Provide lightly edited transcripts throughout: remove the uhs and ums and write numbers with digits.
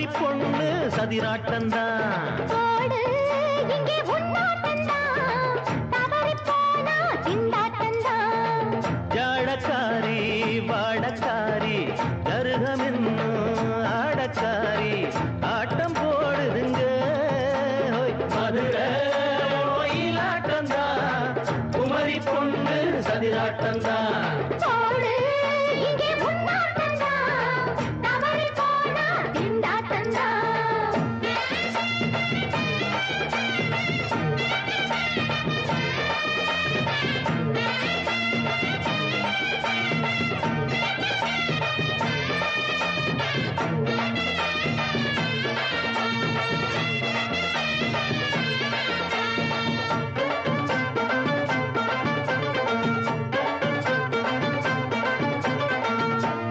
குமரி பொண்ணு சதிராட்டந்தான் ஜாடக்காரி வாடக்காரி கருகமென்னும் ஆடக்காரி ஆட்டம் போடுதுங்க மதுரை கோயிலாட்டந்தான் குமரி பொண்ணு சதிராட்டந்தான்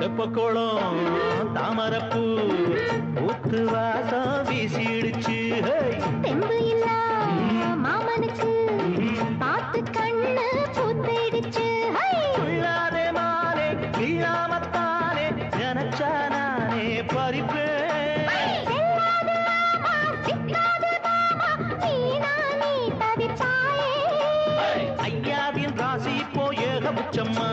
தெப்பக்குளம் தாமரப்பூ ஊத்து வாசம் வீசிடுச்சு தெம்பு இல்ல மாமனுக்கு பார்த்து கண்ணு பூத்திடுச்சு உள்ளாதே மானே இல்லாமத்தானே நினைச்சா நானே பறிப்பேன் ஐயாவின் ராசி இப்போ ஏகபட்சம்மா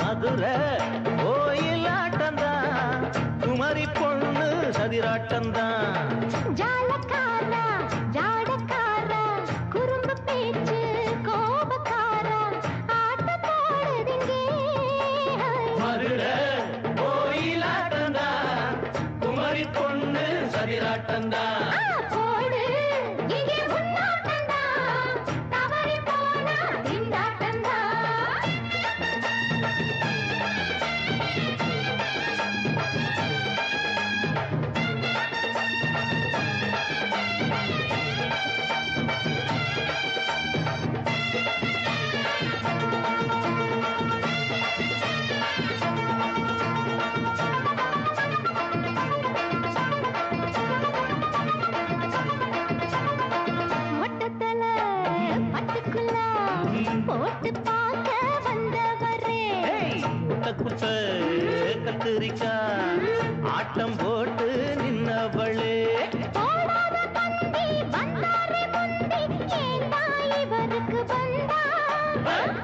மதுரை கோயிலாட்டந்தான் குமரி பொண்ணு சதிராட்டந்தான் ஜாலக்காரா ஜாடக்காரா குறும்பு பேச்சு கோபக்காரா ஆட்ட போடுதுங்க மதுரை கோயிலாட்டந்தான் குமரி பொண்ணு சதிராட்டந்தான் குத்த கத்திரிக்கா ஆட்டம் போட்டு நின்னவளே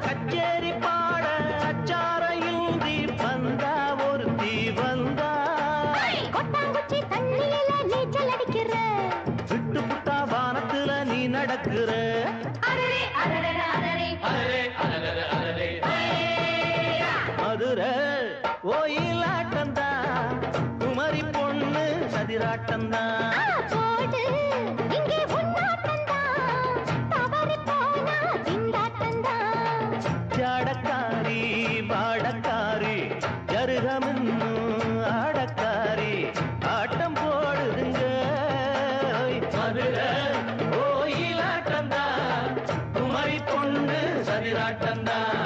கச்சேரி பாட அச்சாரையுந்தி வந்தா ஒருத்தி வந்தா விட்டு புட்டா வானத்துல நீ நடக்கிற மதுரை கோயிலாட்டந்தான் குமரி பொண்ணு சதிராட்டந்தான் ஜாடக்காரி வாடக்காரி ஜருகமென்னும் ஆடக்காரி ஆட்டம் போடுதுங்க மதுரை கோயிலாட்டந்தான் குமரி பொண்ணு சதிராட்டந்தான்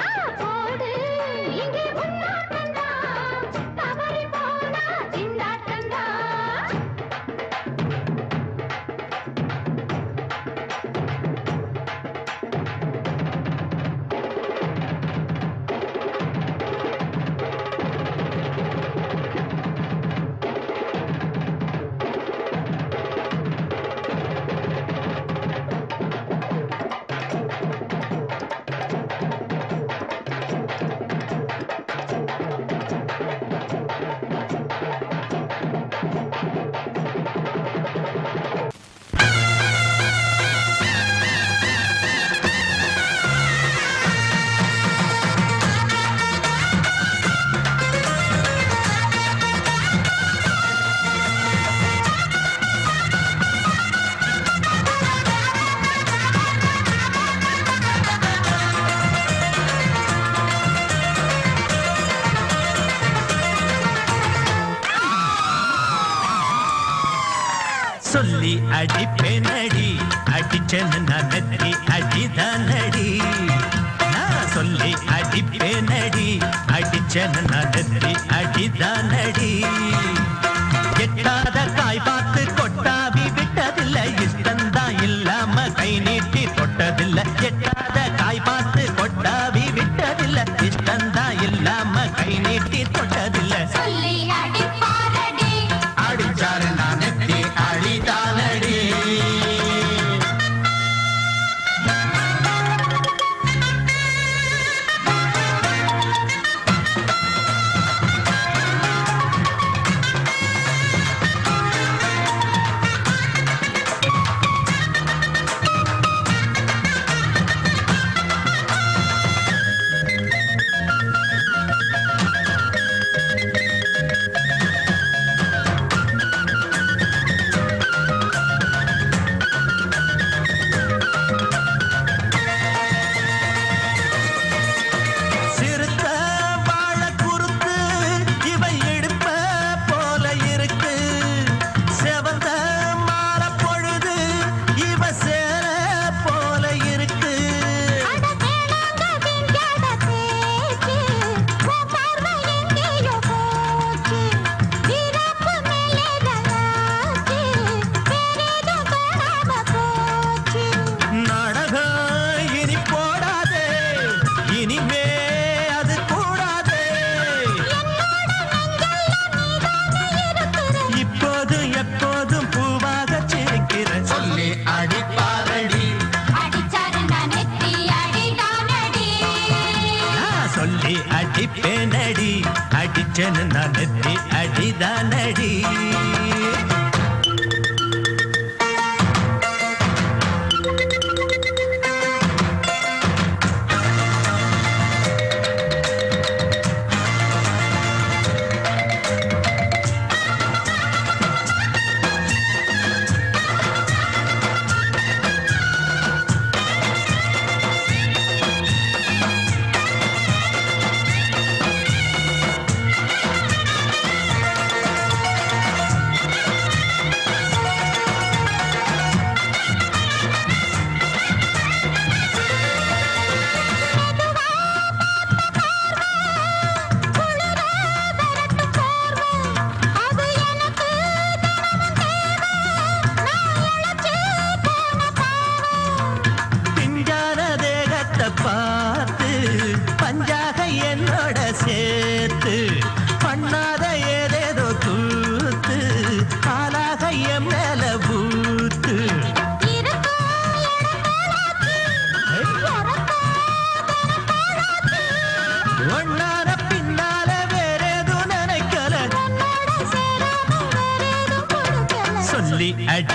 சொல்லி அடிப்பேனடி அடிச்சேன்னு நான் நெத்தி அடிதானடி நான் சொல்லி அடிப்பேனடி அடிச்சேன்னு நான் நெத்தி அடிதானடி எட்டாத காய் பார்த்து கொட்டா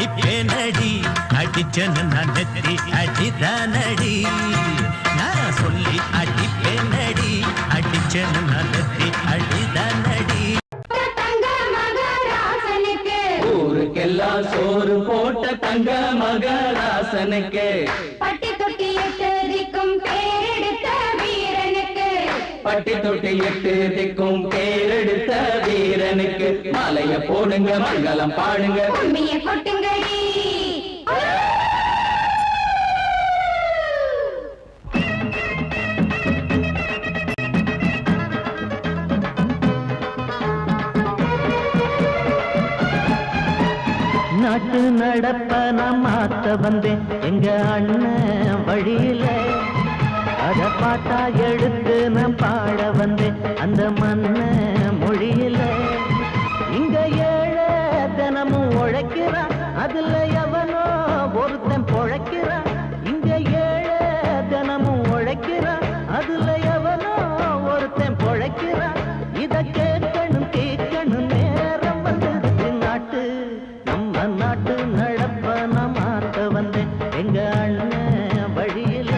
அடிப்பேனடி அடிச்சனு நான் நெத்தி அடிதானடி நான் சொல்லி அடிப்பேனடி அடிச்சனு நான் நெத்தி அடிதானடி ஊருக்கெல்லாம் சோறு போட்ட தங்க மகராசனுக்கு பட்டி தொட்டி எட்டு திக்கும் பேரெடுத்த வீரனுக்கு பட்டி தொட்டி எட்டு திக்கும் பேரெடுத்த வீரனுக்கு மாலைய போடுங்க மங்களம் பாடுங்க உண்மையை கொட்டுங்கடி நாட்டு நடப்ப நான் மாத்த வந்தேன் எங்க அண்ணன் வழியில அத பாட்டா எடுத்து நான் பாட வந்தேன் அந்த மண்ண மொழியில இங்க ஏழை தினமும் உழைக்கிறான் அதுல எவனோ ஒருத்தன் பொழைக்கிறான் இங்க ஏழை தினமும் உழைக்கிறான் அதுல எவனோ ஒருத்தன் பொழைக்கிறான் இத கேட்கணும் கேட்கணும் நேரம் வந்தது நாட்டு நம்ம நாட்டு நடப்ப நான் மாத்த வந்தேன் எங்க அண்ணன் வழியில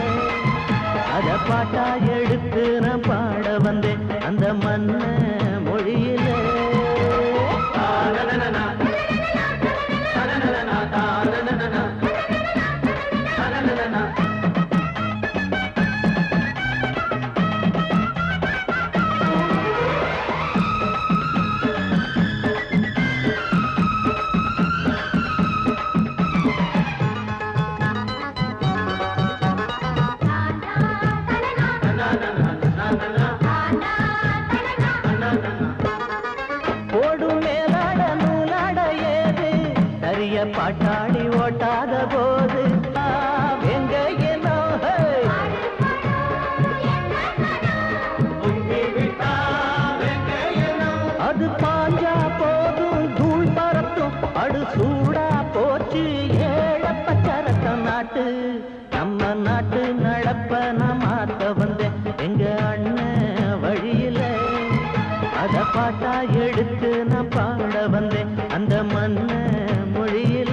அத பாட்டா எடுத்து நான் பாட வந்தேன் அந்த மண்ண மொழியில பாட்டாளி ஓட்டாத போது எங்க என்னோ அது பாஞ்சா போதும் தூள் பறத்தும் அடு சூடா போச்சு ஏழப்பச்சரத்தம் நாட்டு நம்ம நாட்டு நடப்ப நான் மாத்த வந்தேன் எங்க அண்ணன் வழியில அத பாட்டா எடுத்து நான் பாட வந்தேன் அந்த மண்ண மொழியில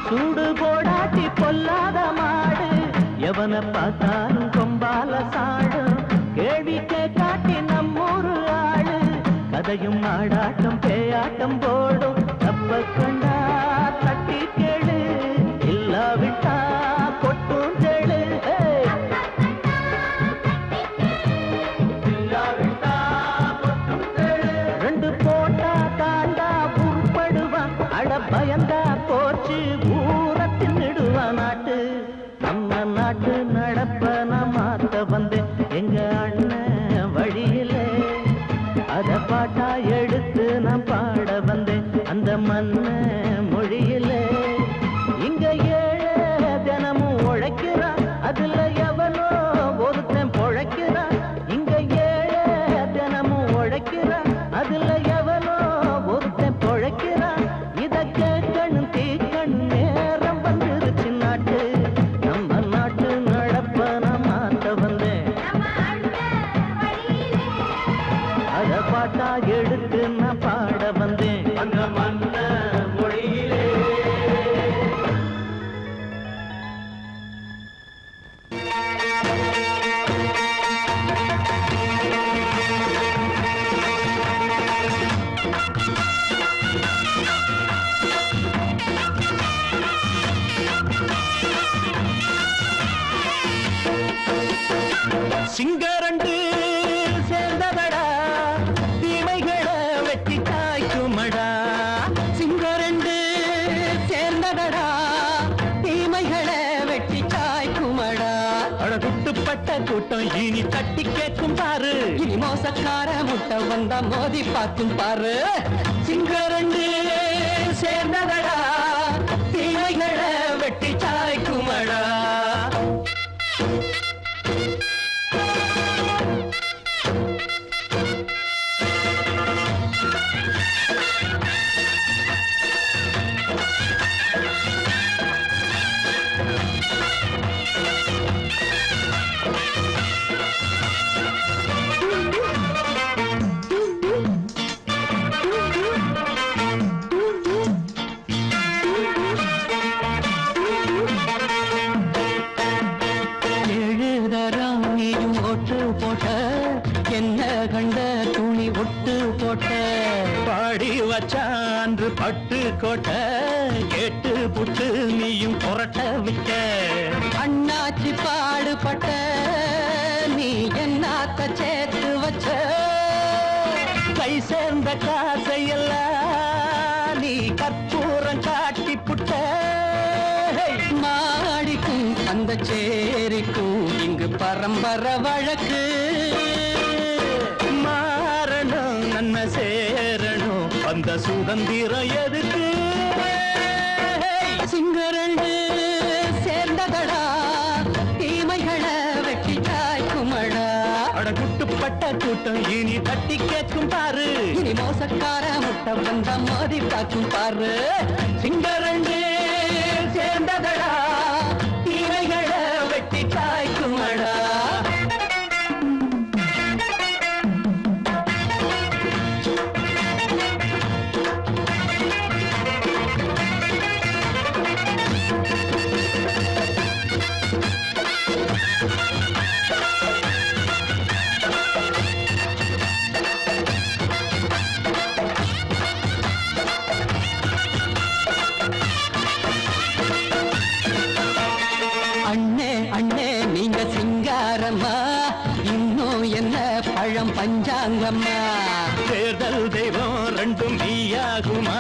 சூடு போடாட்டி பொல்லாத மாடு எவனை பார்த்தாலும் கொம்பால சாடும் கேள்வி கேட்டாட்டி நம்மூரு ஆளு கதையும் நாடாட்டம் பேயாட்டம் போடும் தப்ப கண்டா தட்டி கேளு இல்லாவிட்டா கொட்டும் கேளு ரெண்டு போட்டா தாண்டா உருப்படுவான் அட பயந்தா போச்சு ஊரத்தின் நெடுவான் நாட்டு நம்ம நாட்டு நடப்ப நான் மாத்த வந்தேன் எங்க அண்ணன் வழியில அத பாட்டா எடுத்து நான் பாட வந்தேன் அந்த மண்ண மொழியில இங்க ஏழை தினமும் உழைக்கிறான் அதுல எவனோ ஒருத்தன் பொழைக்கிறான் இங்க ஏழை தினமும் உழைக்கிறான் அதுல எவனோ ஒருத்தன் பொழைக்கிறான் இத கேட்கணும் தீக்கணும் நேரம் வந்துருச்சு நாட்டு நம்ம நாட்டு நடப்ப நான் மாத்த வந்தேன் அத பாட்டா எடுத்து நான் பாட வந்தேன் அந்த மண்ண மொழியிலே சிங்கரண்டு சேர்ந்தவடா தீமைகளை வெட்டி காய்க்குமடா சிங்கரண்டு சேர்ந்தவடா தீமைகளை வெட்டி காய்க்குமடா அழகுட்டுப்பட்ட கூட்டம் இனி தட்டி கேட்கும் பாரு இனி மோசக்கார முட்டை வந்தா மோதி பார்க்கும் பாரு சிங்கரண்டு சேர்ந்தவடா தீமைகளை வெட்டி காய்க்குமடா பொட்டு போட்ட பாடி வச்சான்று பட்டு கோட்ட கேட்டு புட்டு நீயும் புரட்ட விட்ட அண்ணாச்சி பாடுபட்ட நீ என்னாத்த சேர்த்து வச்ச கை சேர்ந்த காசையெல்லாம் நீ கற்பூரம் காட்டி புட்ட மாடிக்கும் அந்த சேரிக்கும் இங்கு பரம்பரை வழக்கு மாறணும் நன்மை சேரணும் அந்த சுதந்திரம் எதுக்கு சிங்கரண்டு சேர்ந்ததடா தீமைகளை வெட்டி காய்க்குமடா அட குட்டுப்பட்ட கூட்டம் இனி தட்டி கேட்கும் பாரு இனி மோசக்கார முட்டை வந்த மோதி காக்கும் பாரு சிங்கரண்டு சேர்ந்ததடா தீமைகளை வெட்டி காய்க்குமடா நீங்க சிங்காரம்மா இன்னும் என்ன பழம் பஞ்சாங்கம்மா தேர்தல் தெய்வம் ரெண்டும் மெய்யாகுமா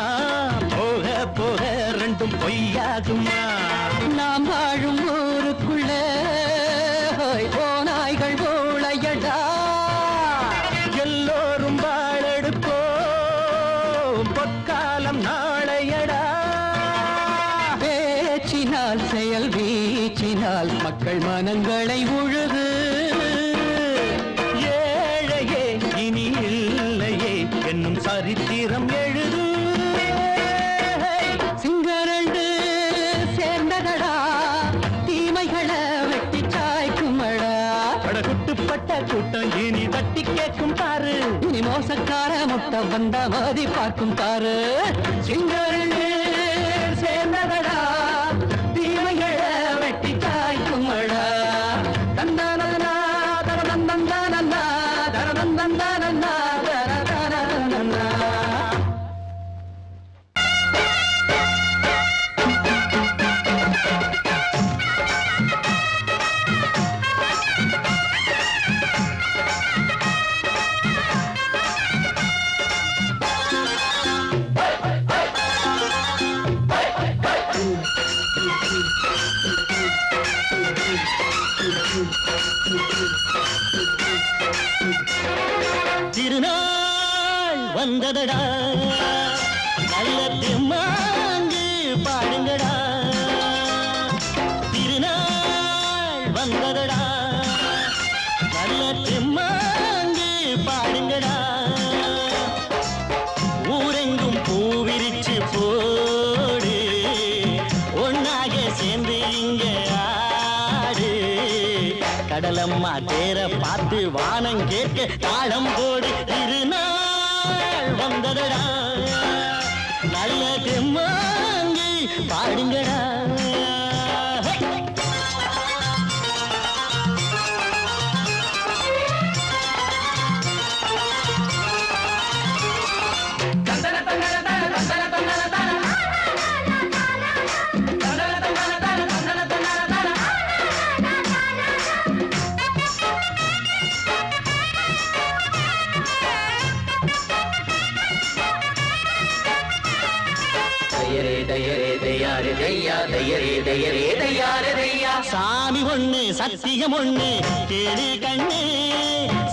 போக போக ரெண்டும் பொய்யாகுமா நாம் வாழும் ஊருக்குள்ள ஓநாய்கள் ஊழையடா எல்லோரும் வாழெடுப்போ பொற்காலம் நாளையடா பேச்சினால் செயல் வீச்சினால் மக்கள் மனங்களை உழுது ஏழையே இனி இல்லையே என்னும் சரித்திரம் எழுது சிங்கரண்டு சேர்ந்ததடா தீமைகளை வெட்டி சாய்க்குமடா படகுட்டுப்பட்ட கூட்டம் இனி தட்டி கேட்கும் பாரு இனி மோசக்கார முட்டை வந்த மோதி பார்க்கும் பாரு சிங்கரண்டு சேர்ந்ததடா தீமைகளை வெட்டி காய்க்குமடா தந்தானந்தா தரதந்தந்தானந்தா தரதந்தந்தானந்தா தரதந்தந்தா திருநாள் வந்ததடா நல்ல திருமாங்கு பாடுங்கடா திருநாள் வந்ததடா நல்ல திருமாங்கு பாடுங்கடா ஊரெங்கும் பூவிரிச்சு போடு ஒன்னாக சேர்ந்து இங்க ஆடு கடலம்மா தேர பார்த்து வானம் கேட்க தாளம் போடு திருநாள் வந்ததடா நல்ல தெம்மாங்கி பாடுங்கடா சாமி ஒண்ணு சத்தியம் ஒண்ணு கேளு கண்ணு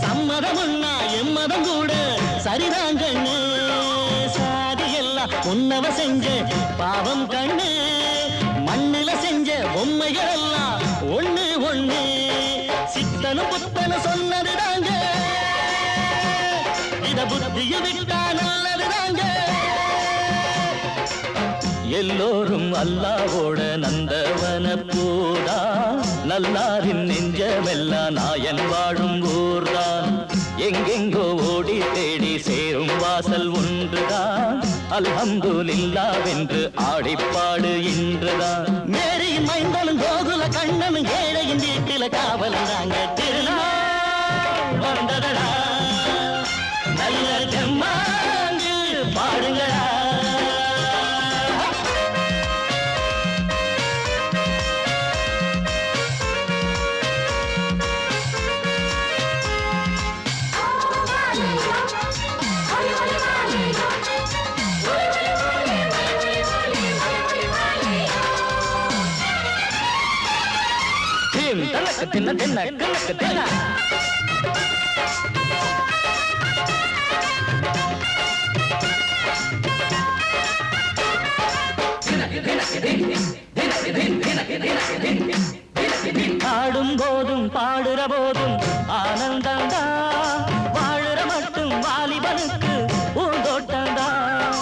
சம்மதம் ஒண்ணா எம்மதம் கூட சரிதான் கண்ணு சாதி எல்லாம் உன்னவ செஞ்ச பாவம் கண்ணு மண்ணில செஞ்ச பொம்மைகள் எல்லாம் ஒண்ணு ஒண்ணு சித்தனும் புத்தனும் சொன்னதுதாங்க இத புத்திய விட்டா நல்லதுதாங்க எல்லோரும் அல்லாவோட நந்தவன பூதா நல்லாரின் நெஞ்சமெல்லாம் நாயன் வாழும் ஊர்தான் எங்கெங்கோ ஓடி தேடி சேரும் வாசல் ஒன்றுதான் அல்ஹம்துலில்லாஹ்வென்று ஆடிப்பாடு இன்றுதான் மேரியின் மைந்தனும் கோகுல கண்ணனும் ஏழையின் வீட்டில காவலந்தாங்க திருநாள் வந்ததடா நல்ல தெம்மாங்கு பாடுங்களா. தனக்கு தின்ன தின்ன கணக்கு தின்ன பாடும் போதும் பாடுற போதும் ஆனந்தந்தான், வாழுற மட்டும் வாலிபனுக்கு பூந்தோட்டந்தான்.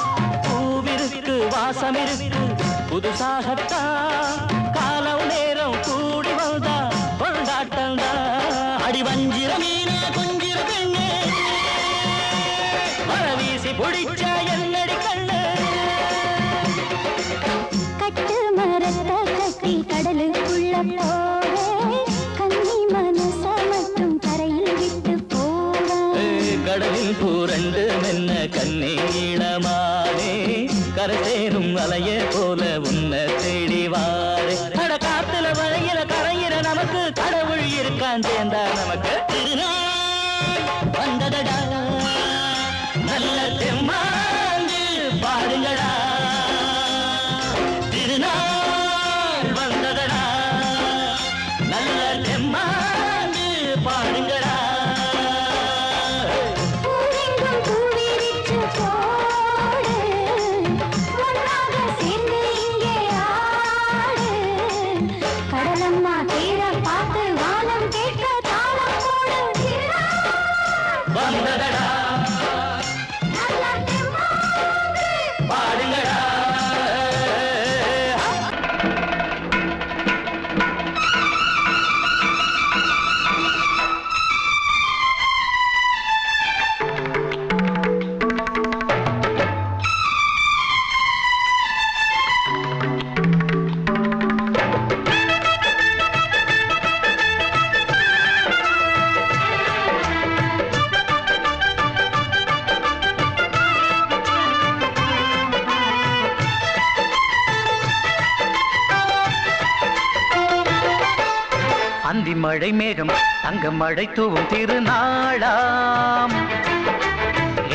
பூவிருக்கு வாசம் இருக்கு புதுசாகத்தான், காலம் நேரம் கூடி வந்தா கொண்டாட்டந்தான். அடி வஞ்சிர மீனே கொஞ்சிர பெண்ணே வர வீசி பிடிச்ச என்னடி கண்ணு. கட்டு மரத்தை கட்டி கடலுக்குள்ள போவே, கன்னி மனச மட்டும் கரையில் விட்டு போவே. கடலில் பூரண்டு மென்ன கண்ணீளமானே, கரை சேரும் அலைய போல உன்னை தேடி வாரே. அட காத்துல வழியில கரையிற நமக்கு கடவுள் இருக்கான் சேர்ந்தா நமக்கு. திருநாள் வந்ததடா நல்ல தெம்மாங்கு பாடுங்களா. திருநாள் வந்ததடா நல்ல தெம்மாங்கு பாடுங்களா. பூவெங்கும் பூவிரிச்சு போடு, ஒன்றாக சேர்ந்து இங்கே ஆடு. கடலம்மா தீர பார்த்து வானம் கேட்க தாளம் போடு. வந்ததடா நல்ல தெம்மாங்கு பாடுங்களா. அந்தி மழை மேகம் தங்க மழை தூவும் திருநாளாம்,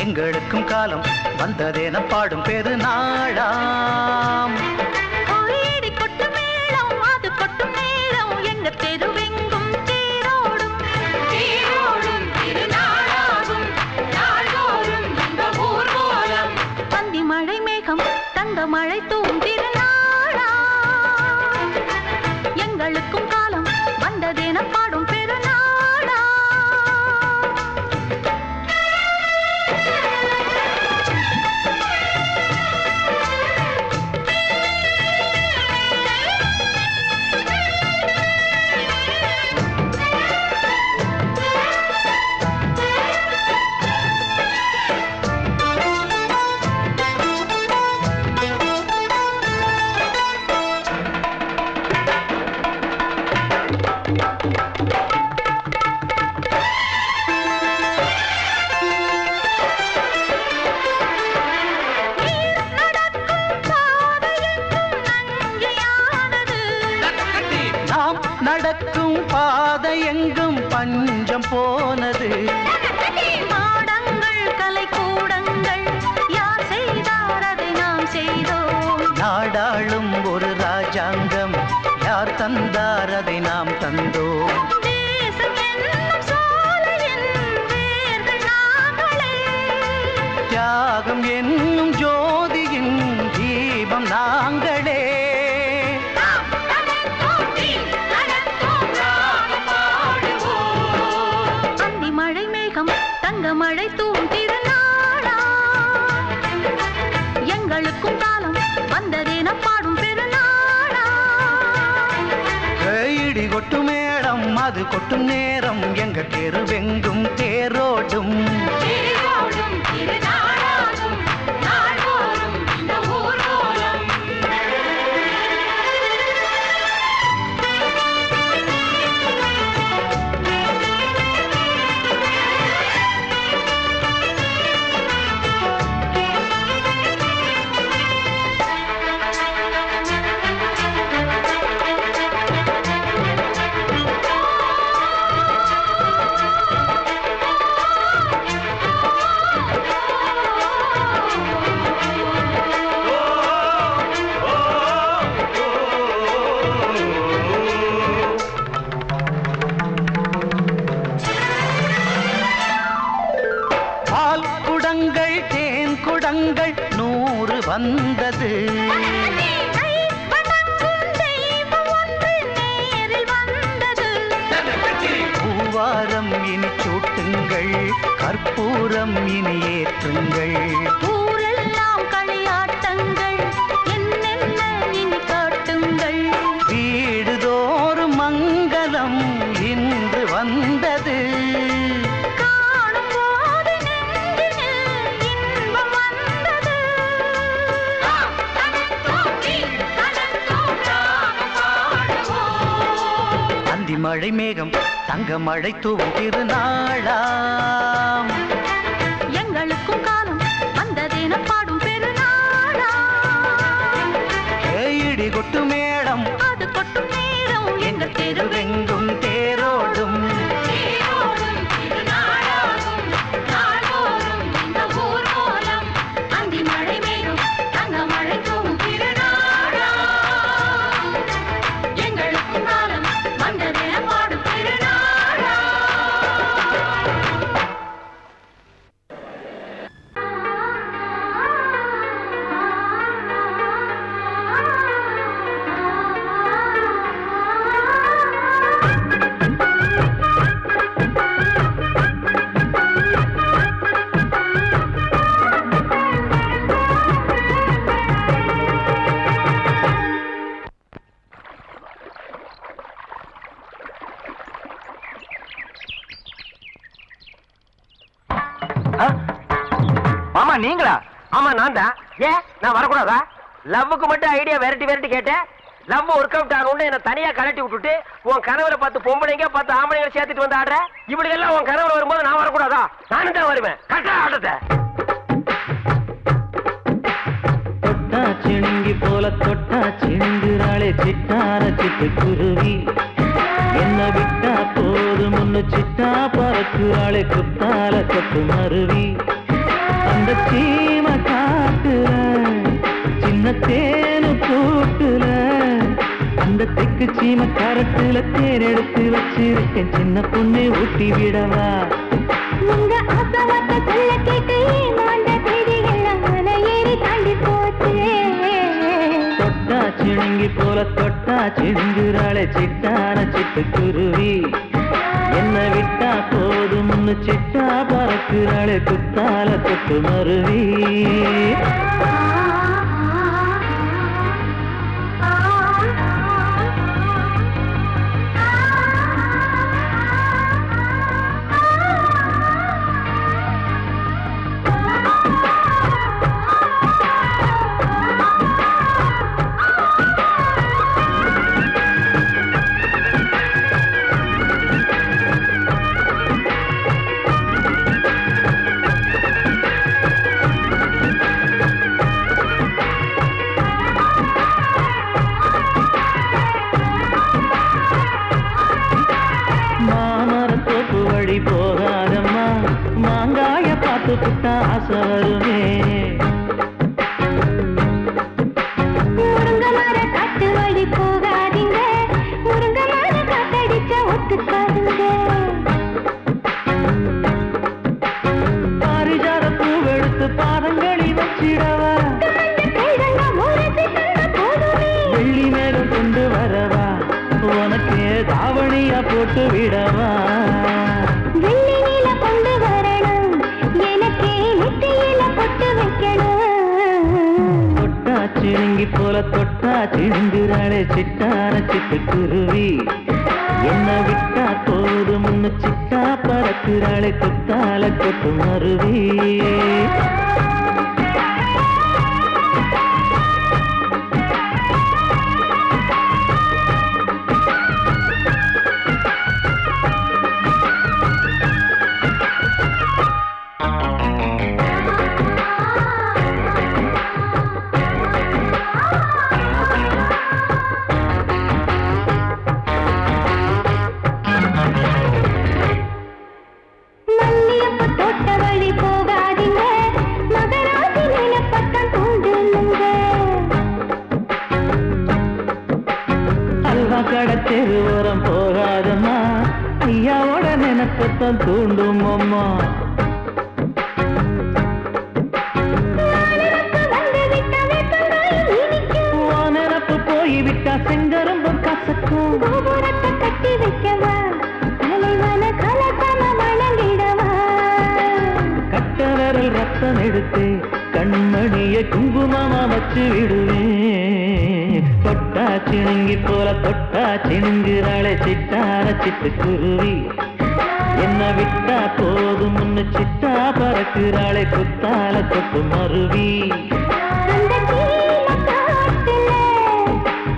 எங்களுக்கும் காலம் வந்ததென பாடும் பெருநாளாம். கோயிடி கொட்டு மேளம் அது கொட்டும் நேரம், எங்க தெருவெங்கும் தேரோடும் தேரோடும் திருநாளாகும் நாள்தோறும் இந்த ஊர்வலம். பந்தி மழை மேகம் தங்க மழை தூவும் திருநாளா, எங்களுக்கும் காலம் வந்ததென பாடும் பெருநாளா. நாம் நடக்கும் பாதை எங்கும் பஞ்சம் போனது. மாடங்கள் கலை கூடங்கள் யார் செய்தார் அதை நாம் செய்தோம். நாடாளும் ஒரு ராஜாங்கம் யார் தந்தார் அதை நாம் தந்தோம். தேசம் என்னும் சோலையின் வேர்கள் நாங்களே, தியாகம் என்னும் ஜோதியின் தீபம் நாங்களே. அந்தி மழை மேகம் தங்க மழை தூவும் திருநாளா, எங்களுக்கும் காலம் வந்ததென பாடும் பெருநாளா. இடி கொட்டும் மேளம் அது கொட்டும் நேரம், எங்க தெருவெங்கும் தேரோடும் தேரோடும் திருநாளாகும் நாள்தோறும் இந்த ஊர்வலம். வந்தது பூவாரம் இனி சூட்டுங்கள் கற்பூரம் இனி ஏற்றுங்கள் ஊரெல்லாம் களியாட்டங்கள் என்னென்ன இனி காட்டுங்கள் வீடுதோறும் மங்களம் இன்று வந்தது காணும் போது நெஞ்சினில் இன்பம் வந்தது அந்தி மழை மேகம் தங்க மழை தூவும் திருநாளாம் எங்களுக்கும் காலம் வந்ததென பாடும் பெருநாளா இடி கொட்டு மேடம் அது கொட்டும் நேரம் எங்கள் தெருவெங்கும் தெருவெங்கும் தேரோடும் அந்தி மழை மேகம் தங்க மழை தூவும் திருநாளா எங்களுக்கும் காலம் வந்ததென பாடும் பெருநாளா மாமா நீங்களா? ஆமா நான் தான். ஏன் நான் வரக்கூடாதா? லவ்வுக்கு மட்டும் ஐடியா விரட்டி கேட்டேன். லவ் ஒர்க் அவுட் ஆகணும்னு என்ன தனியா கலட்டி விட்டுட்டு உன் கணவரை பார்த்து பொம்பளைங்க பார்த்து ஆம்பளைங்க சேர்த்துட்டு வந்து ஆடுற. இப்படி எல்லாம் உன் கணவர் வரும்போது நான் வரக்கூடாதா? நானும் தான் வருவேன். கரெக்டா ஆடுறத தொட்டா சிணுங்கி போல தொட்டா சிணுங்குறாளே சிட்டார சிட்டு குருவி என்ன விட்டா போதும் முன்னு சிட்டா பறக்குறாளே குத்தால கொத்து மருவி அந்த சீம காட்டுல சின்ன தேனு கூட்டுல அந்த தெக்கு சீம கரட்டுல தேர் எடுத்து வச்சிருக்கேன் சின்ன பொண்ணு ஊட்டி விடவா உங்க ஆசவாத்த சொல்ல கேட்டு ஏமாந்த தேதி எல்லாம் மன ஏறி தாண்டி போச்சு தொட்டா சிணுங்கி போல தொட்டா சிணுங்குறாளே சிட்டான சிட்டு குருவி என்ன விட்டா போதும்னு சிட்டா பறக்குறாளே குத்தால கொத்து மருவி மாமரத்தோப்பு வழி போகாதம்மா மாங்காய பார்த்து புட்டா ஆசை வருமே முருங்க மர காட்டு வழி போகாதீங்க முருங்க மர காத்தடிச்ச ஒத்துக்காதுங்க பாரிஜாத பூவெடுத்து பாதங்களி வச்சிடவா கைதங்க முரசி தந்த போதுமே வெள்ளி மேலும் கொண்டு வரவா உனக்கு தாவணியா போட்டு விடவா வெள்ளி நீல கொண்டு வரணும் எனக்கே நெத்தியில பொட்டு வைக்கணும் தொட்டா சிணுங்கி போல தொட்டா சிணுங்குறாளே சிட்டான சிட்டு குருவி என்ன விட்டா போதும்னு சிட்டா பறக்குறாளே குத்தால கொத்து மருவி மல்லியப்ப தோட்ட வழி போகாதீங்க மகராசி நிலப்பட்டம் தூண்டுங்க அல்வா கடை தெருவோரம் போகாதம்மா ஐயாவோட நினைப்பத்தான் தூண்டும் அம்மா வந்து விட்ட வைக்கவா கோபுரத்தை கட்டி வைக்கவா தலைவன கலசம வணங்கிடவா கட்ட விரல் ரத்தம் எடுத்து கண்மணிய குங்குமமா வச்சு விடுவேன் தொட்டா சிணுங்கி போல தொட்டா சிணுங்குறாளே சிட்டார சிட்டுக்குருவி என்ன விட்டா போதும் முன்னு சிட்டா பறக்குறாளே குத்தால தொட்டு மருவி அந்த தீன காட்டுல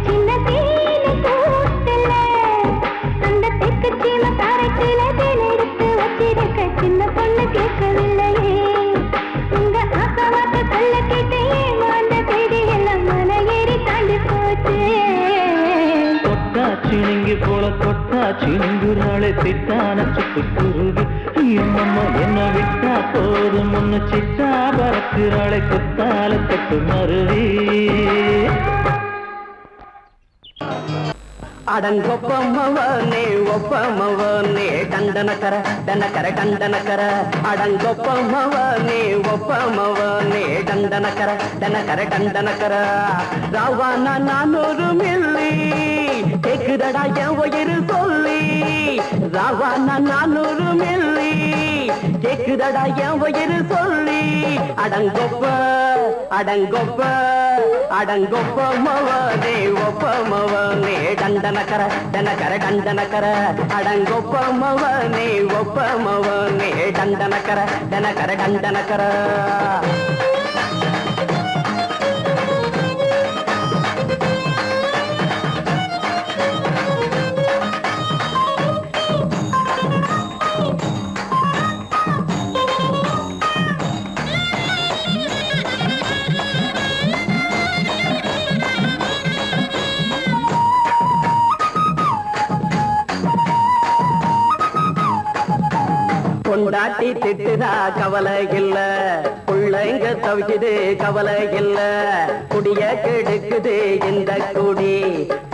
சின்ன தீன கூட்டுல அந்த தெற்கு சீம தாரத்தில தேன் எடுத்து வச்சிருக்க சின்ன பொண்ணு கேட்கவில்லையே உங்க ஆசவாக்க சொல்ல கேட்டு ஏமாந்த பேடி எல்லாம் மலை ஏறி தாண்டி போச்சு தொட்டா சிணுங்கி போல தொட்டா சிணுங்குறாளே சிட்டான சிட்டுக்குருவி அம்மம்மா என்ன விட்டா போதும் முன்னு சிட்டா பறக்குறாளே குத்தால தொட்டு மருவி அடங்கொப்பமவனே ஒப்பமவனே டண்டனக்கர டனக்கர டண்டனக்கர அடங்கொப்பமவனே ஒப்பமவனே டண்டனக்கர டனக்கர டண்டனக்கர ராவான 400 மில்லி கேக்குதடா என் உயிர் சொல்லி ராவான 400 மில்லி கேக்குதடா என் உயிர் சொல்லி அடங்கொப்ப அடங்கொப்ப அடங்கொப்பமவனே ஒப்பமவனே டண்டனக்கர டனக்கர டண்டனக்கர அடங்கொப்பமவனே ஒப்பமவனே டண்டனக்கர டனக்கர டண்டனக்கர பொண்டாட்டி திட்டுதா கவலை இல்ல புள்ளைங்க தவிக்குது கவலை இல்ல குடிய கெடுக்குது இந்த குடி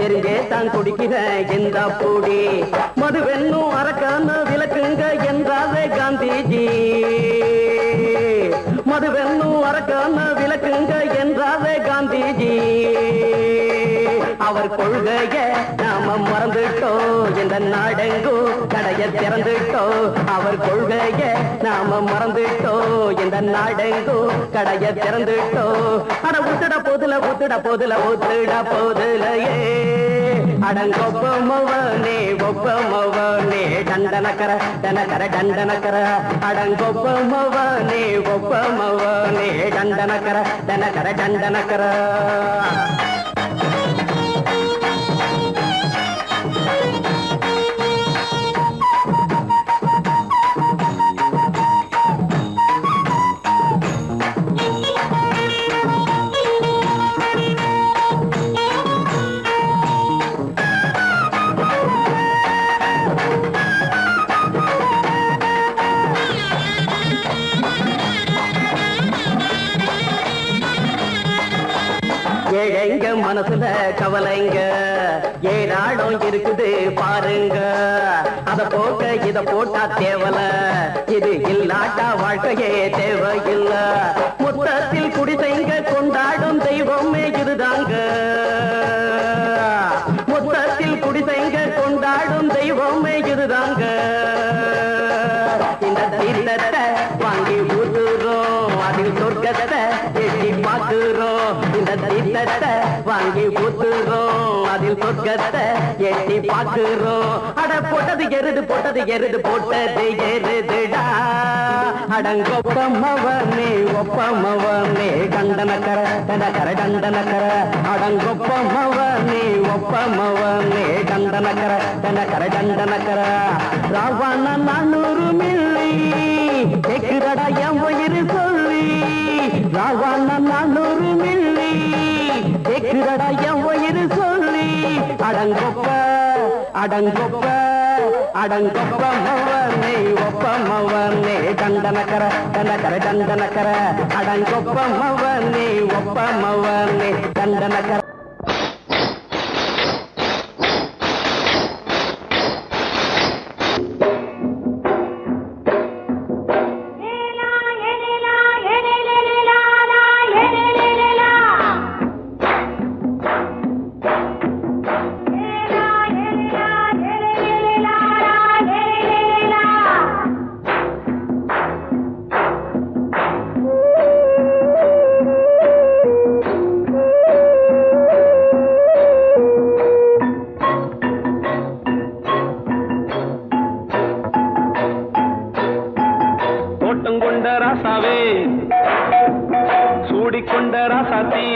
தெரிஞ்சே தான் குடிக்கிற இந்த பூடி மதுவென்னும் அரக்கான விளக்குங்க என்றாவே காந்திஜி மதுவென்னும் அரக்கான விளக்குங்க என்றாவே காந்திஜி அவர் கொள்கைய நாம மறந்துட்டோம் இந்த நாடெங்கும் கடைய திறந்துட்டோம் அவர் கொள்கைய நாம மறந்துட்டோம் இந்த நாடெங்கும் கடைய திறந்துட்டோம் அட உத்துட போதுல உத்துட போதுல உத்துட போதுலையே அடங்கொப்பமவனே ஒப்பமவனே டண்டனக்கர டனக்கர டண்டனக்கர அடங்கொப்பமவனே ஒப்பமவனே டண்டனக்கர டனக்கர டண்டனக்கர ஏழைங்க மனசுல கவலைங்க ஏராளம் இருக்குது பாருங்க அத போக்க இத போட்டா தேவல இது இல்லாட்டா வாழ்க்கையே தேவையில்ல மொத்தத்தில் குடிசைங்க கொண்டாடும் தெய்வமே இதுதாங்க மொத்தத்தில் குடிசைங்க கொண்டாடும் தெய்வமே இதுதாங்க இந்த தீர்த்தத்தை வாங்கி ஊத்துறோம் அதில் சொர்க்கத்தை எட்டி பார்க்கிறோம் இந்த தீர்த்தத்தை வாங்கி ஊத்துறோம் அதில் சொர்க்கத்தை எட்டி பார்க்கிறோம் அட போட்டது எருது போட்டது எருதுடா அடங்கொப்பமவனே ஒப்பமவனே டண்டனக்கர டனக்கர டண்டனக்கர அடங்கொப்பமவனே ஒப்பமவனே டண்டனக்கர டனக்கர டண்டனக்கர ராவண 400 மில்லி கேக்குதடா என் உயிர் சொல்லி ராவண 400 மில்லி கேக்குதடா என் உயிர் சொல்லி அடங்கொப்ப அடங்கொப்ப அடங்கொப்பமவனே ஒப்பமவனே டண்டனக்கர டனக்கர டண்டனக்கர அடங்கொப்பமவனே ஒப்பமவனே டண்டனக்கர ராசாவே சூடிக்கொண்ட ராசாத்தி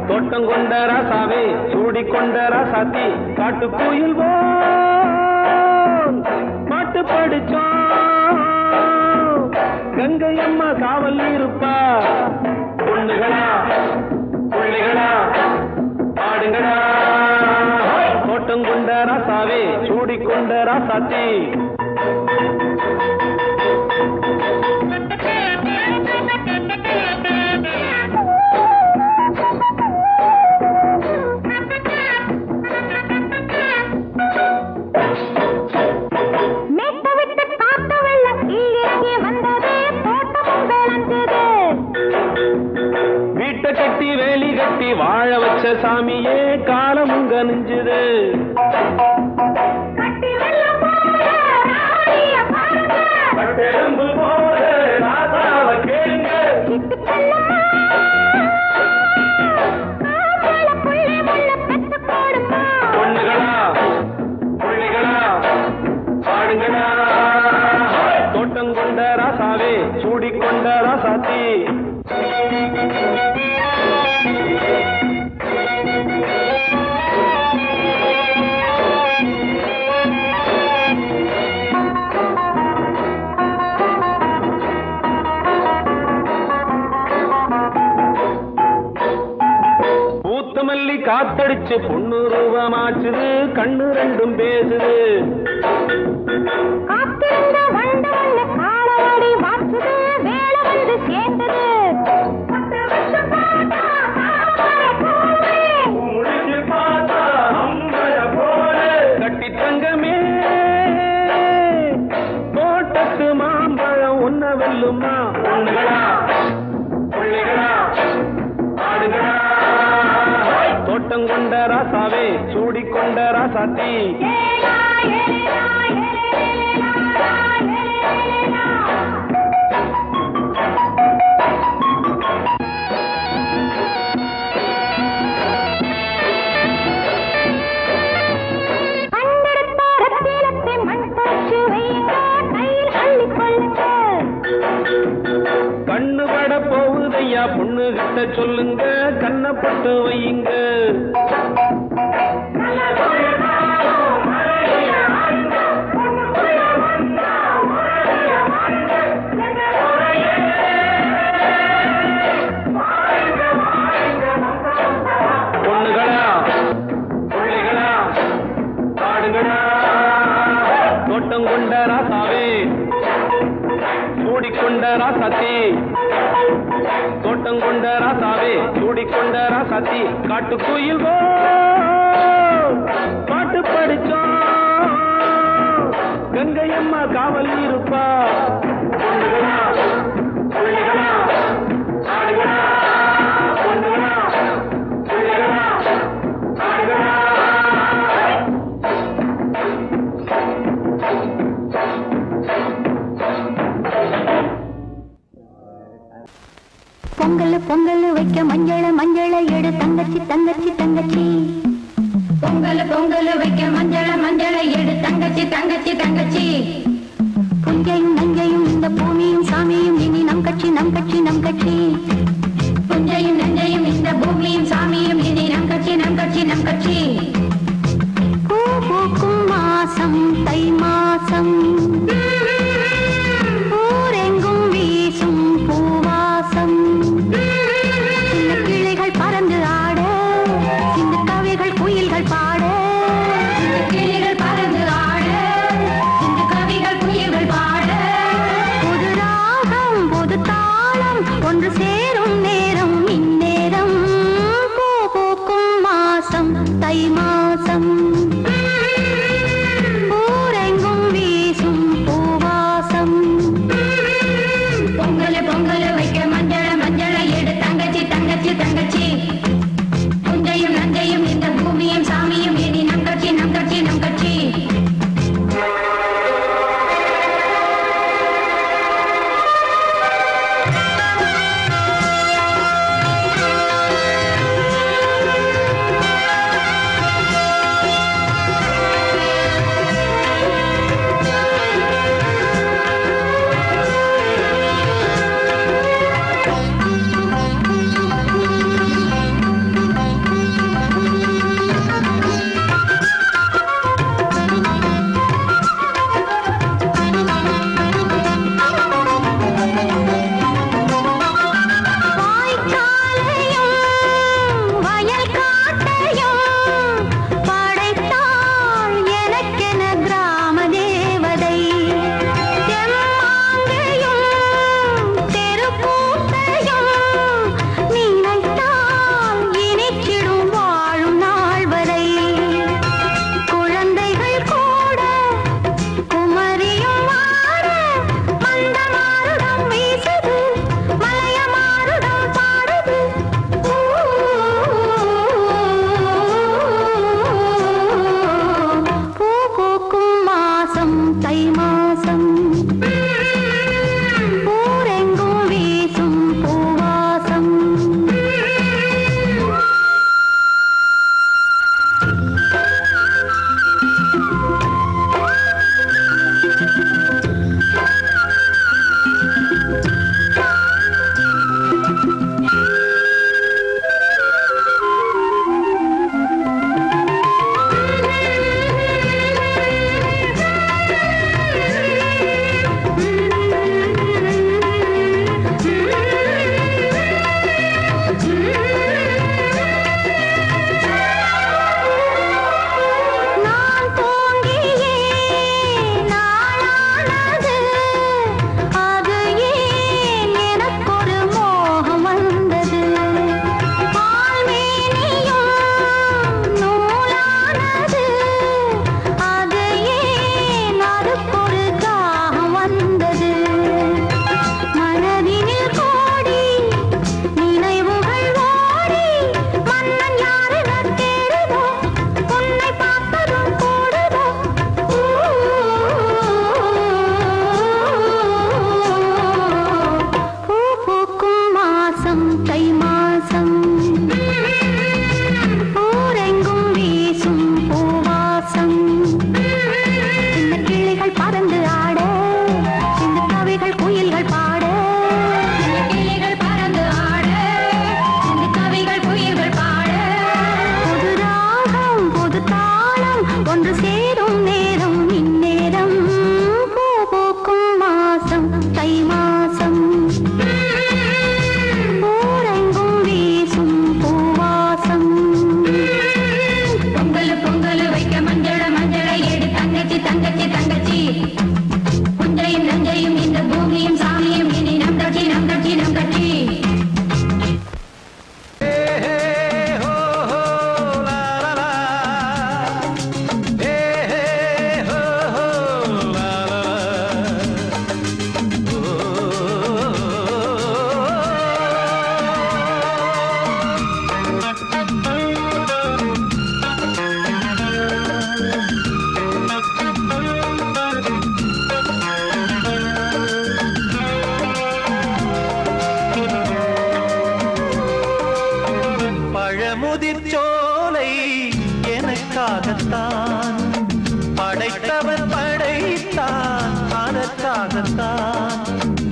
தோட்டம் கொண்ட ராசாவே சூடிக்கொண்ட ராசாத்தி காட்டு கோயில் பாட்டு படிச்சோம் கங்கை அம்மா காவல் இருப்பா பொண்ணுகளா பிள்ளைகளா ஆடுங்களா தோட்டம் கொண்ட ராசாவே சூடிக்கொண்ட ராசாத்தி கட்டி வேலி கட்டி வாழ வச்ச சாமியே காலமும் கனிஞ்சுது பொண்ணுகளா பிள்ளைகளா பாடுங்களா தோட்டம் கொண்ட ராசாவே சூடிக்கொண்ட ராசாத்தி மல்லி காத்தடிச்சு பொண்ணு ரூபமாச்சுது கண்ணு ரெண்டும் பேசுது கட்டி தங்கமே தோட்டத்து மாம்பழம் ஒன்ன வெல்லுமா பொண்ணுகளா பிள்ளைகளா ஆடுகளா தோட்டம் கொண்ட ராசாவே சூடிக்கொண்ட ராசாத்தி கண்ணு பட போகுதையா பொண்ணு கிட்ட சொல்லுங்க கண்ணப்பட்டு வையுங்க பொண்ணுகளா பிள்ளைகளா பாடுங்களா தோட்டம் கொண்ட ராசாவே சூடிக்கொண்ட ராசாத்தி தோட்டம் கொண்ட ராசாவே சூடிக்கொண்ட ராசாத்தி காட்டு கோயில் பாட்டு படிச்சோம் கங்கை அம்மா காவல் இருப்பா பொண்ணுகளா பிள்ளைகளா ஆடுகளா பொண்ணுகளா பிள்ளைகளா ஆடுகளா பொங்கல் பொங்கல் வைக்க மஞ்சள மஞ்சள எடு தங்கச்சி தங்கச்சி தங்கச்சி பொங்கல் பொங்கல் வைக்க மஞ்சள மஞ்சள எடு தங்கச்சி தங்கச்சி தங்கச்சி புஞ்சையும் நஞ்சையும் இந்த பூமியும் சாமியும் இனி நம் கட்சி நம் கட்சி நம் கட்சி புஞ்சையும் நஞ்சையும் இந்த பூமியும் சாமியும் இனி நம் கட்சி நம் கட்சி நம் கட்சி பூ பூக்கும் மாசம் தை மாசம் ஊரெங்கும் வீசும் பூவாசம் சின்ன கிளைகள் பறந்து ஆட சின்ன கவிகள் குயில்கள் பாட கிளைகள் பறந்து ஆட சின்ன கவிகள் எனக்காகத்தான்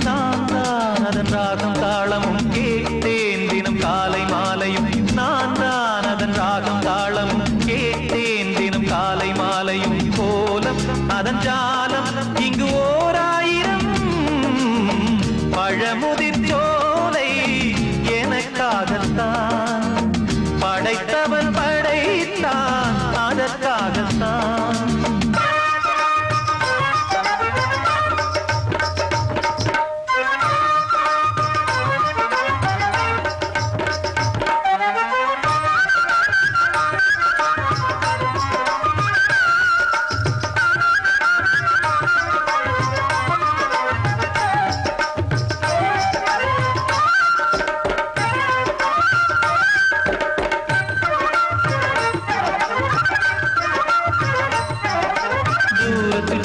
நான் தான் அதன் ராகம் தாளமும் கேட்டேன் தினம் காலை மாலையும் நான் தான் அதன் ராகம் தாளமும் கேட்டேன் தினம் காலை மாலையும் கோலம் அதன் ஜாலம் இங்கு ஓர் ஆயிரம் பழமுதிர் சோலை எனக்காகத்தான் படைத்தவன் படைத்தான் அதற்காகத்தான்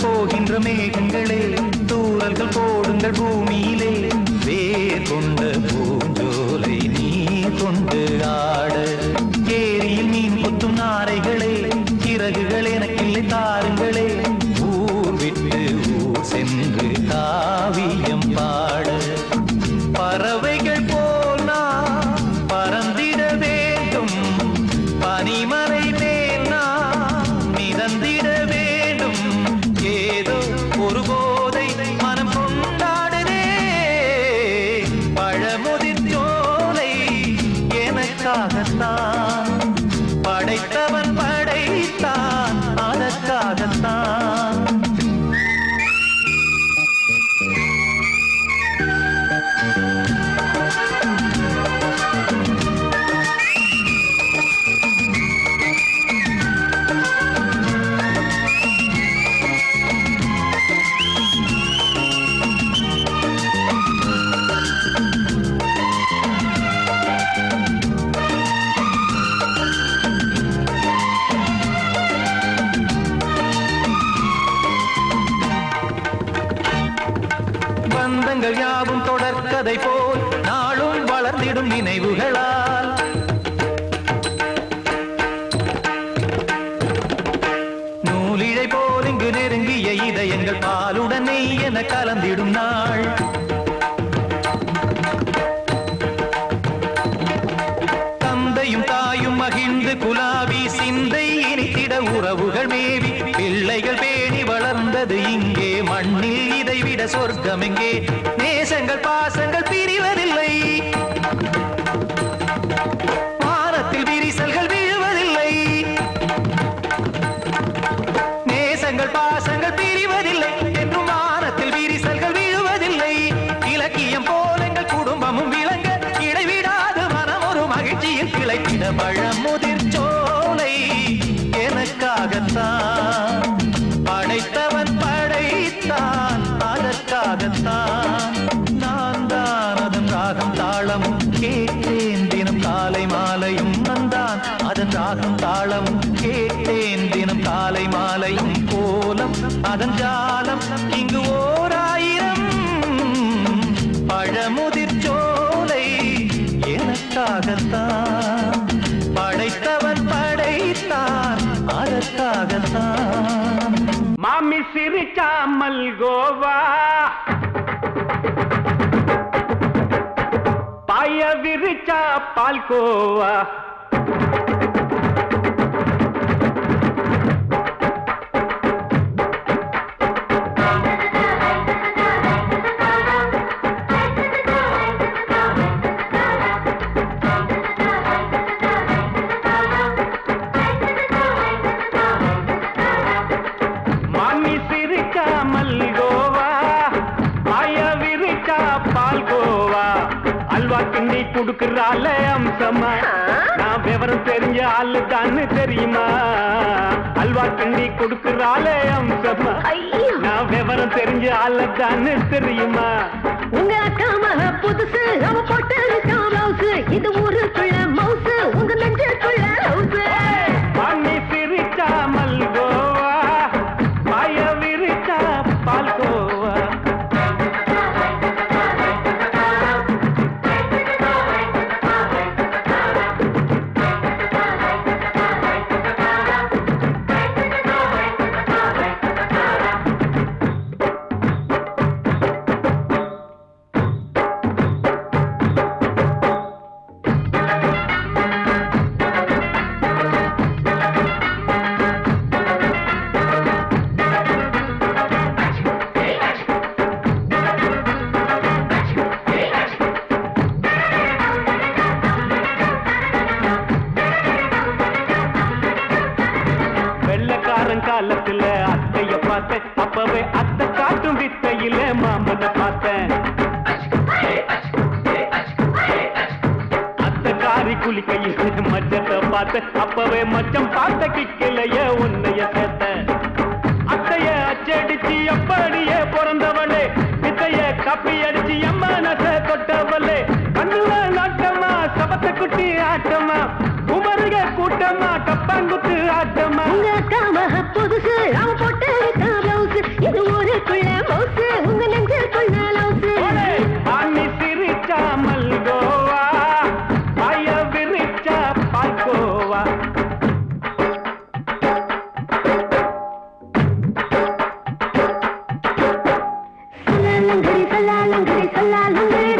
போகின்ற மேகங்களே தூரல்கள் போடுங்கள் பூமியிலே வேர் கொண்ட பூஞ்சோலை நீ கொண்டு ஆட ஏரியில் மீன் கொத்தும் நாரைகளே சிறகுகள் எனக்கில்லை தாருங்களே ஊர் விட்டு ஊர் சென்று காவியம் பாட பறவைகள் போல் நான் பறந்திட வேண்டும் பனிமலை மேல் நான் மிதந்திட வேண்டும் ஏதோ ஒரு போதை மனம் கொண்டாடுதே பழமுதிர் சோலை எனக்காகத்தான் படைத்தவன் படைத்தான் அதற்காகத்தான் பந்தங்கள் யாவும் தொடர்கதை போல் நாளும் வளர்ந்திடும் நினைவுகளால் நூலிழை போல் இங்கு நெருங்கிய இதயங்கள் பாலுடன் நெய் என கலந்திடும் நாள் தந்தையும் தாயும் மகிழ்ந்து குலாவி சிந்தை இனித்திட உறவுகள் மேவி பிள்ளைகள் பேணி வளர்ந்தது இங்கே மண்ணில் இதைவிட சொர்க்கம் எங்கே நேசங்கள் பாசங்கள் பிரிவதில்லை வானத்தில் விரிசல்கள் விழுவதில்லை நேசங்கள் பாசங்கள் பிரிவதில்லை என்றும் வானத்தில் விரிசல்கள் விழுவதில்லை இலக்கியம் போல எங்கள் குடும்பமும் விளங்க இடைவிடாது மனம் ஒரு மகிழ்ச்சியில் கிளைத்திட பழமுதிர் சோலை எனக்காகத்தான் படைத்தவன் படைத்தான் அதற்காகத்தான் நான் தான் அதன் ராகம் தாளமும் கேட்டேன் தினம் காலை மாலையும் நந்தான் அதன் ராகம் தாளமும் கேட்டேன் தினம் காலை மாலையும் கோலம் அதன் ஜாலம் இங்கு ஓர் ஆயிரம் பழமுதிர் சோலை எனக்காகத்தான் படைத்தவன் படைத்தான் அதற்காகத்தான் மாமி சிரிச்சா மல்கோவா பாய விரிச்சா பால்கோவா கிண்டி குடுக்கறால அம்சமா நான் விவரம் தெரிஞ்ச ஆளு தான்னு தெரியுமா அல்வா கிண்டி குடுக்கறால அம்சமா நான் விவரம் தெரிஞ்ச ஆளு தான்னு தெரியுமா உங்க அக்கா மக புதுசு அவ போட்டு பிளவுஸ் இது ஊருக்குள்ள மவுசு உங்க நெஞ்சுக்குள்ள ஹவுஸ் பண்ணி சிரிச்சா மல்கோவா பாய விரிச்சா பால்கோவா பார்த்தேன் அப்பவே அத்தை காட்டும் வித்தையில மாமனை பார்த்தேன் அத்தை காரி குளிக்கையில் மச்சத்தை பார்த்தேன் அப்பவே மச்சம் பார்த்த கிக்கலைய உன்னைய சேர்த்தேன் அத்தைய அச்சடிச்சு அப்படியே பிறந்தவளே வித்தைய காப்பி அடிச்சு அம்மானச தொட்டவளே கண்ணுல நாட்டமா சபத்தை குட்டி ஆட்டமா உமருக கூட்டமா கப்பாங்குத்து ஆட்டமா உங்க காம புதுசு அவ போட்டு பிளவுஸ் இது ஊருக்குள்ள மவுசு உங்க நெஞ்சுக்குள்ள லவுசு ஆணி சிரிச்சா மல்கோவா பாய விரிச்சா பால்கோவா சல்லாலங்கடி சல்லாலங்கடி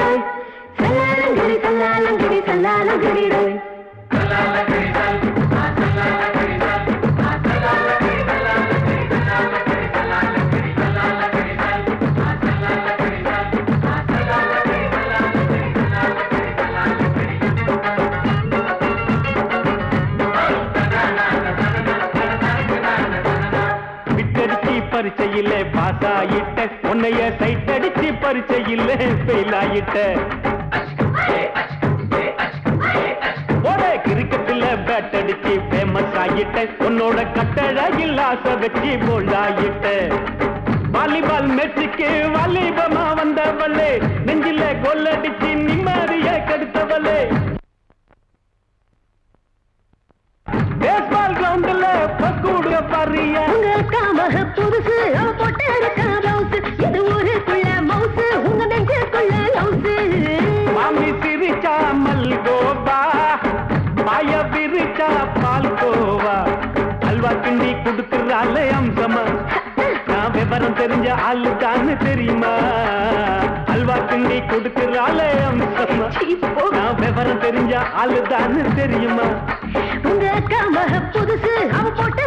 சல்லாலங்கடி சல்லாலங்கடி சல்லாலங்கடி பரிச்சையில பாஸ் ஆயிட்ட உன்னைய சைட் அடிச்சு பரிச்சையில ஃபெயில் ஆயிட்ட கிரிக்கெட்ல பேட் அடிச்சு ஃபேமஸ் ஆயிட்ட உன்னோட கட்டழகில் ஆசை வச்சு போல்ட் ஆயிட்ட வாலிபால் மேட்சுக்கு வாலிபமா வந்தவளே நெஞ்சில கோல் அடிச்சு நிம்மதிய கெடுத்தவளே பேஸ்பால் கிரவுண்ட்ல பக்கூடுக பாரியா உங்க காம புதுசு அவ போட்டு பிளவுஸ் இது ஊருக்குள்ள மவுசு உங்க நெஞ்சுக்குள்ள லவுசு மாமி சிரிச்சா மல்கோவா பாய விரிச்சா பால்கோவா அல்வா கிண்டி கொடுக்குறாள் அம்சமா நான் விவரம் தெரிஞ்ச ஆளு தான் தெரியுமா அல்வா கிண்டி கொடுக்குறாள் அம்சமா நான் விவரம் தெரிஞ்ச ஆளு தான் தெரியுமா உங்க காம புதுசு அவ போட்டு